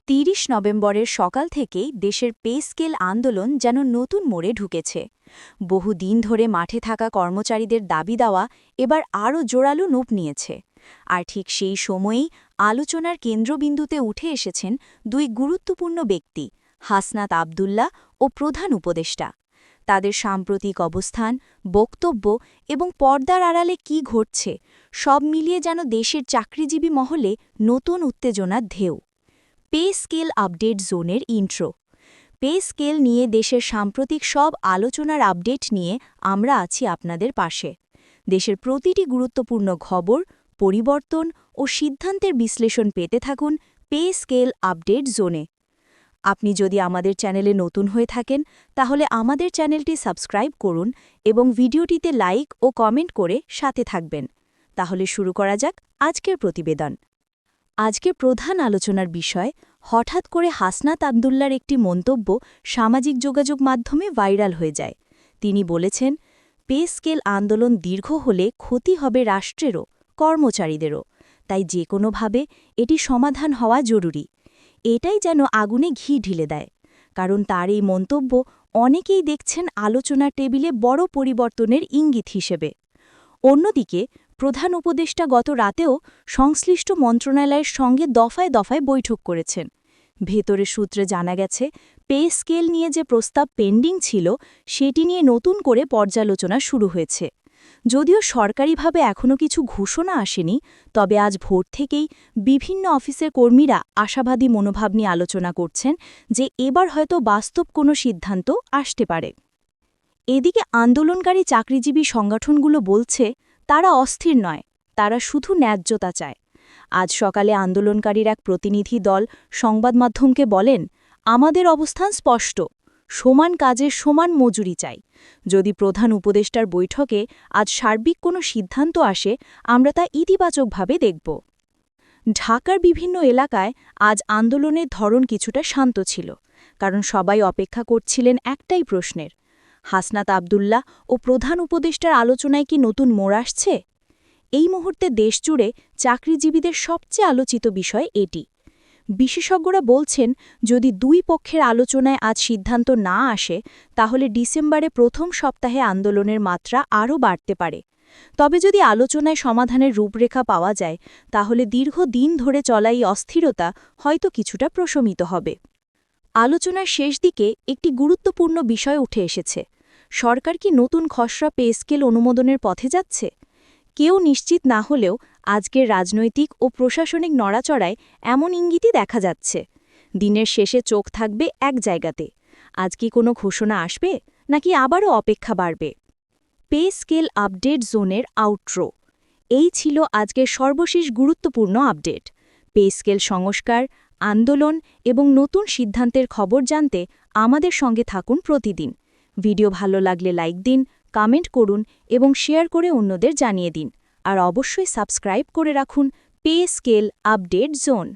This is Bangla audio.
৩০ নভেম্বরের সকাল থেকেই দেশের পে স্কেল আন্দোলন যেন নতুন মোড়ে ঢুকেছে। বহুদিন ধরে মাঠে থাকা কর্মচারীদের দাবি দেওয়া এবার আরও জোরালো রূপ নিয়েছে। আর ঠিক সেই সময়েই আলোচনার কেন্দ্রবিন্দুতে উঠে এসেছেন দুই গুরুত্বপূর্ণ ব্যক্তি, হাসনাত আবদুল্লাহ ও প্রধান উপদেষ্টা। তাদের সাম্প্রতিক অবস্থান, বক্তব্য এবং পর্দার আড়ালে কী ঘটছে সব মিলিয়ে যেন দেশের চাকরিজীবী মহলে নতুন উত্তেজনার ঢেউ। পে স্কেল আপডেট জোনের ইন্ট্রো। পে স্কেল নিয়ে দেশের সাম্প্রতিক সব আলোচনার আপডেট নিয়ে আমরা আছি আপনাদের পাশে। দেশের প্রতিটি গুরুত্বপূর্ণ খবর, পরিবর্তন ও সিদ্ধান্তের বিশ্লেষণ পেতে থাকুন পে স্কেল আপডেট জোনে। আপনি যদি আমাদের চ্যানেলে নতুন হয়ে থাকেন তাহলে আমাদের চ্যানেলটি সাবস্ক্রাইব করুন এবং ভিডিওটিতে লাইক ও কমেন্ট করে সাথে থাকবেন। তাহলে শুরু করা যাক আজকের প্রতিবেদন। আজকে প্রধান আলোচনার বিষয়, হঠাৎ করে হাসনাত আবদুল্লার একটি মন্তব্য সামাজিক যোগাযোগ মাধ্যমে ভাইরাল হয়ে যায়। তিনি বলেছেন, পে স্কেল আন্দোলন দীর্ঘ হলে ক্ষতি হবে রাষ্ট্রেরও, কর্মচারীদেরও, তাই যে কোনোভাবে এটি সমাধান হওয়া জরুরি। এটাই যেন আগুনে ঘি ঢেলে দেয়, কারণ তার এই মন্তব্য অনেকেই দেখছেন আলোচনার টেবিলে বড় পরিবর্তনের ইঙ্গিত হিসেবে। অন্যদিকে প্রধান উপদেষ্টা গত রাতেও সংশ্লিষ্ট মন্ত্রণালয়ের সঙ্গে দফায় দফায় বৈঠক করেছেন। ভেতরের সূত্রে জানা গেছে, পে স্কেল নিয়ে যে প্রস্তাব পেন্ডিং ছিল সেটি নিয়ে নতুন করে পর্যালোচনা শুরু হয়েছে। যদিও সরকারিভাবে এখনও কিছু ঘোষণা আসেনি, তবে আজ ভোর থেকেই বিভিন্ন অফিসের কর্মীরা আশাবাদী মনোভাব নিয়ে আলোচনা করছেন যে এবার হয়তো বাস্তব কোনো সিদ্ধান্ত আসতে পারে। এদিকে আন্দোলনকারী চাকরিজীবী সংগঠনগুলো বলছে, তারা অস্থির নয়, তারা শুধু ন্যায্যতা চায়। আজ সকালে আন্দোলনকারীর এক প্রতিনিধি দল সংবাদমাধ্যমকে বলেন, আমাদের অবস্থান স্পষ্ট, সমান কাজের সমান মজুরি চাই। যদি প্রধান উপদেষ্টার বৈঠকে আজ সার্বিক কোনো সিদ্ধান্ত আসে, আমরা তা ইতিবাচকভাবে দেখব। ঢাকার বিভিন্ন এলাকায় আজ আন্দোলনের ধরন কিছুটা শান্ত ছিল, কারণ সবাই অপেক্ষা করছিলেন একটাই প্রশ্নের, হাসনাত আবদুল্লাহ ও প্রধান উপদেষ্টার আলোচনায় কি নতুন মোড় আসছে? এই মুহূর্তে দেশজুড়ে চাকরিজীবীদের সবচেয়ে আলোচিত বিষয় এটি। বিশেষজ্ঞরা বলছেন, যদি দুই পক্ষের আলোচনায় আজ সিদ্ধান্ত না আসে তাহলে ডিসেম্বরে প্রথম সপ্তাহে আন্দোলনের মাত্রা আরও বাড়তে পারে। তবে যদি আলোচনায় সমাধানের রূপরেখা পাওয়া যায় তাহলে দীর্ঘদিন ধরে চলা এই অস্থিরতা হয়তো কিছুটা প্রশমিত হবে। আলোচনার শেষ দিকে একটি গুরুত্বপূর্ণ বিষয় উঠে এসেছে, সরকার কি নতুন খসড়া পে স্কেল অনুমোদনের পথে যাচ্ছে? কেউ নিশ্চিত না হলেও আজকের রাজনৈতিক ও প্রশাসনিক নড়াচড়ায় এমন ইঙ্গিতই দেখা যাচ্ছে। দিনের শেষে চোখ থাকবে এক জায়গাতে, আজ কি কোনো ঘোষণা আসবে নাকি আবারও অপেক্ষা বাড়বে? পে স্কেল আপডেট জোনের আউটরো। এই ছিল আজকের সর্বশেষ গুরুত্বপূর্ণ আপডেট। পে স্কেল সংস্কার, আন্দোলন এবং নতুন সিদ্ধান্তের খবর জানতে আমাদের সঙ্গে থাকুন প্রতিদিন। ভিডিও ভালো লাগলে লাইক দিন, কমেন্ট করুন এবং শেয়ার করে অন্যদের জানিয়ে দিন। আর অবশ্যই সাবস্ক্রাইব করে রাখুন পে স্কেল আপডেট জোন।